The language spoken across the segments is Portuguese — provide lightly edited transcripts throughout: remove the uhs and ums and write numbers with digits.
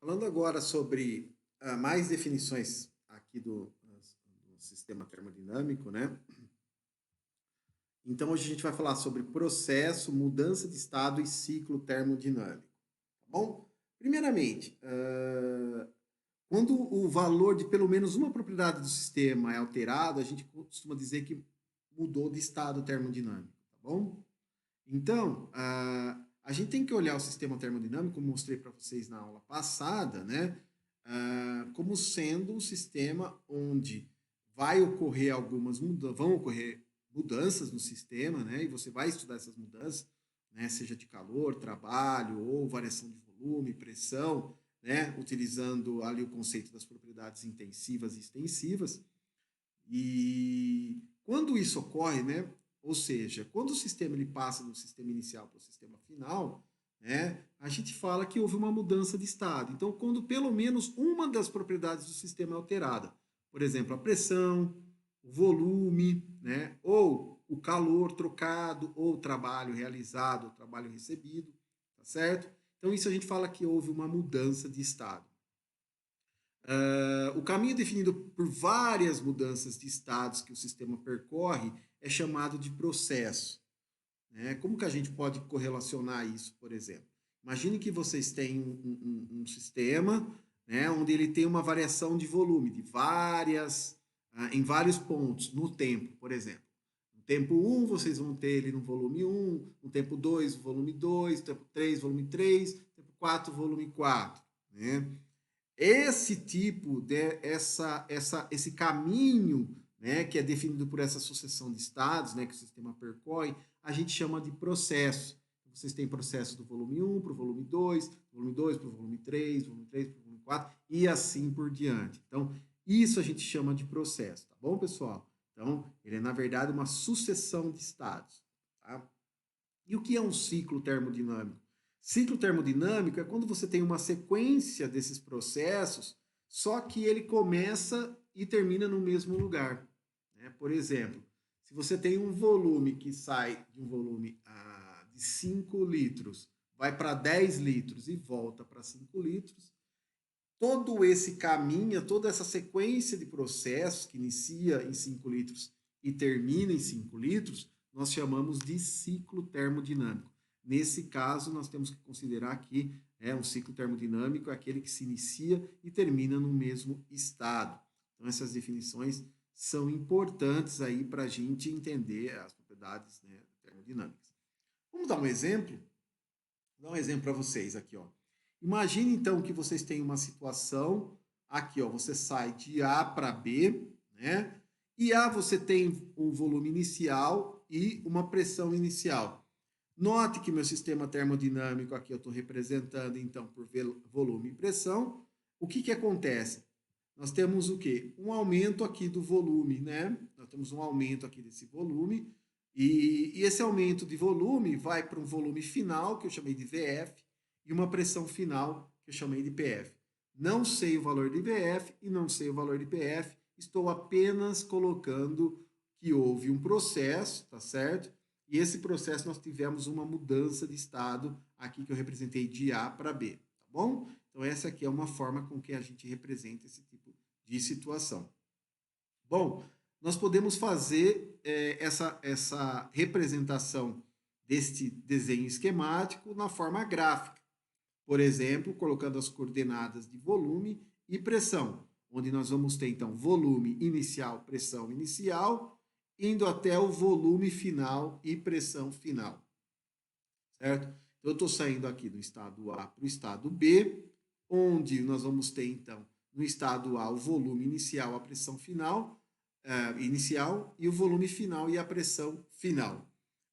Falando agora sobre mais definições aqui do sistema termodinâmico, né? Então, hoje a gente vai falar sobre processo, mudança de estado e ciclo termodinâmico, tá bom? Primeiramente, quando o valor de pelo menos uma propriedade do sistema é alterado, a gente costuma dizer que mudou de estado termodinâmico, tá bom? Então, a gente tem que olhar o sistema termodinâmico, como mostrei para vocês na aula passada, né? Como sendo um sistema onde vão ocorrer mudanças no sistema, né? E você vai estudar essas mudanças, né? Seja de calor, trabalho ou variação de volume, pressão, né? Utilizando ali o conceito das propriedades intensivas e extensivas. E quando isso ocorre, né? Ou seja, quando o sistema ele passa do sistema inicial para o sistema final, né? A gente fala que houve uma mudança de estado. Então, quando pelo menos uma das propriedades do sistema é alterada, por exemplo, a pressão, o volume, né? Ou o calor trocado, ou o trabalho realizado, o trabalho recebido, tá certo? Então, isso a gente fala que houve uma mudança de estado. O caminho definido por várias mudanças de estados que o sistema percorre é chamado de processo, né? Como que a gente pode correlacionar isso, por exemplo? Imagine que vocês têm um sistema, né, onde ele tem uma variação de volume em vários pontos no tempo, por exemplo. No tempo 1, vocês vão ter ele no volume 1, no tempo 2, volume 2, no tempo 3, volume 3, no tempo 4, volume 4, né? Esse tipo esse caminho, né, que é definido por essa sucessão de estados, né, que o sistema percorre, a gente chama de processo. Vocês têm processo do volume 1 para o volume 2, volume 2 para o volume 3, volume 3 para o volume 4 e assim por diante. Então, isso a gente chama de processo, tá bom, pessoal? Então, ele é, na verdade, uma sucessão de estados, tá? E o que é um ciclo termodinâmico? Ciclo termodinâmico é quando você tem uma sequência desses processos, só que ele começa e termina no mesmo lugar, né? Por exemplo, se você tem um volume que sai de um volume de 5 litros, vai para 10 litros e volta para 5 litros, todo esse caminho, toda essa sequência de processos que inicia em 5 litros e termina em 5 litros, nós chamamos de ciclo termodinâmico. Nesse caso, nós temos que considerar que um ciclo termodinâmico é aquele que se inicia e termina no mesmo estado. Então, essas definições são importantes aí para a gente entender as propriedades, né, termodinâmicas. Vamos dar um exemplo? Vou dar um exemplo para vocês aqui, ó. Imagine então que vocês têm uma situação aqui, ó, você sai de A para B, né? E A você tem um volume inicial e uma pressão inicial. Note que meu sistema termodinâmico aqui eu estou representando então por volume e pressão. O que que acontece? Nós temos o quê? Um aumento aqui do volume, né? Nós temos um aumento aqui desse volume e esse aumento de volume vai para um volume final, que eu chamei de VF, e uma pressão final, que eu chamei de PF. Não sei o valor de VF e não sei o valor de PF, estou apenas colocando que houve um processo, tá certo? E esse processo nós tivemos uma mudança de estado aqui que eu representei de A para B, tá bom? Então essa aqui é uma forma com que a gente representa esse tipo de situação. Bom, nós podemos fazer essa representação deste desenho esquemático na forma gráfica. Por exemplo, colocando as coordenadas de volume e pressão, onde nós vamos ter então volume inicial, pressão inicial, indo até o volume final e pressão final, certo? Então, eu estou saindo aqui do estado A para o estado B, onde nós vamos ter então no estado A o volume inicial, a pressão final, inicial, e o volume final e a pressão final.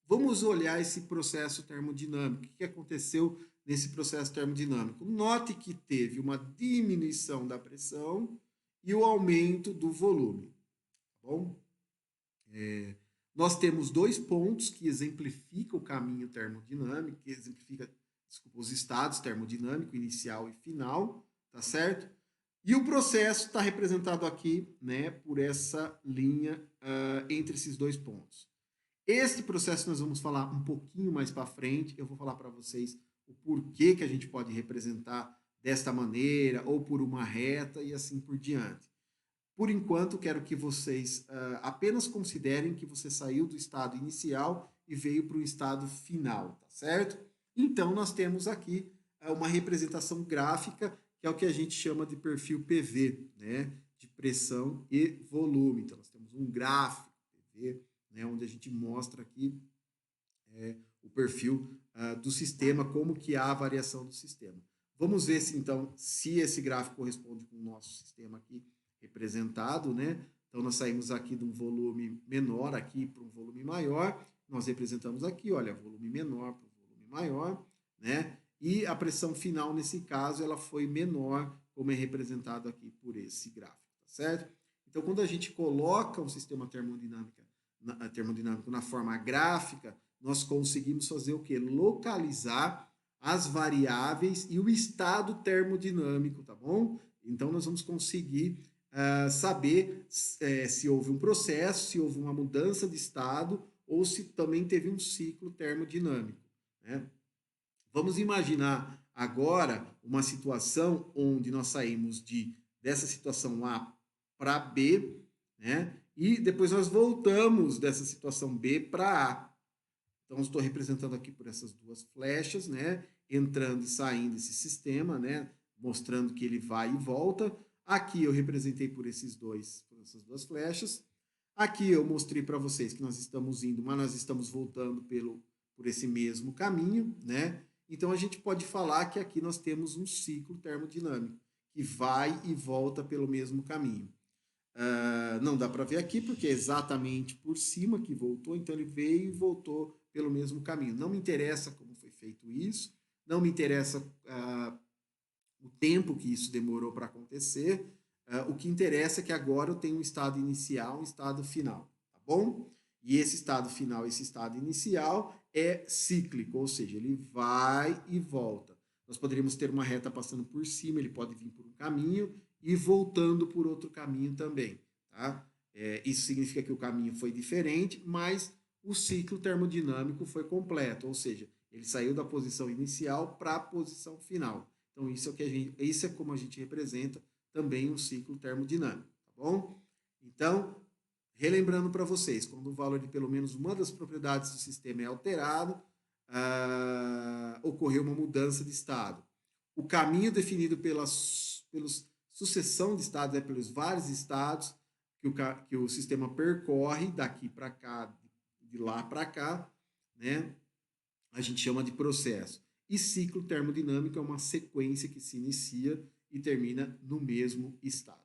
Vamos olhar esse processo termodinâmico. O que aconteceu nesse processo termodinâmico? Note que teve uma diminuição da pressão e o aumento do volume. Tá bom? Nós temos dois pontos que exemplificam o caminho termodinâmico, que exemplifica, desculpa, os estados termodinâmico, inicial e final, tá certo? E o processo está representado aqui, né, por essa linha entre esses dois pontos. Este processo nós vamos falar um pouquinho mais para frente, eu vou falar para vocês o porquê que a gente pode representar desta maneira, ou por uma reta, e assim por diante. Por enquanto, quero que vocês apenas considerem que você saiu do estado inicial e veio para o estado final, tá certo? Então, nós temos aqui uma representação gráfica, que é o que a gente chama de perfil PV, né? De pressão e volume. Então, nós temos um gráfico PV, né? Onde a gente mostra aqui o perfil do sistema, como que há a variação do sistema. Vamos ver se, então, se esse gráfico corresponde com o nosso sistema aqui representado, né? Então, nós saímos aqui de um volume menor aqui para um volume maior, nós representamos aqui, olha, volume menor para um volume maior, né? E a pressão final, nesse caso, ela foi menor, como é representado aqui por esse gráfico, tá certo? Então, quando a gente coloca um sistema termodinâmico na forma gráfica, nós conseguimos fazer o quê? Localizar as variáveis e o estado termodinâmico, tá bom? Então, nós vamos conseguir saber se houve um processo, se houve uma mudança de estado ou se também teve um ciclo termodinâmico, né? Vamos imaginar agora uma situação onde nós saímos dessa situação A para B, né? E depois nós voltamos dessa situação B para A. Então, estou representando aqui por essas duas flechas, né? Entrando e saindo desse sistema, né? Mostrando que ele vai e volta. Aqui eu representei por essas duas flechas. Aqui eu mostrei para vocês que nós estamos indo, mas nós estamos voltando por esse mesmo caminho, né? Então, a gente pode falar que aqui nós temos um ciclo termodinâmico, que vai e volta pelo mesmo caminho. Não dá para ver aqui, porque é exatamente por cima que voltou, então ele veio e voltou pelo mesmo caminho. Não me interessa como foi feito isso, não me interessa o tempo que isso demorou para acontecer, o que interessa é que agora eu tenho um estado inicial, um estado final, tá bom? E esse estado final, esse estado inicial é cíclico, ou seja, ele vai e volta. Nós poderíamos ter uma reta passando por cima, ele pode vir por um caminho e voltando por outro caminho também, tá? Isso significa que o caminho foi diferente, mas o ciclo termodinâmico foi completo, ou seja, ele saiu da posição inicial para a posição final. Então, isso é como a gente representa também um ciclo termodinâmico, tá bom? Então, relembrando para vocês, quando o valor de pelo menos uma das propriedades do sistema é alterado, ocorreu uma mudança de estado. O caminho definido pela sucessão de estados, pelos vários estados que o sistema percorre daqui para cá, de lá para cá, né? A gente chama de processo. E ciclo termodinâmico é uma sequência que se inicia e termina no mesmo estado.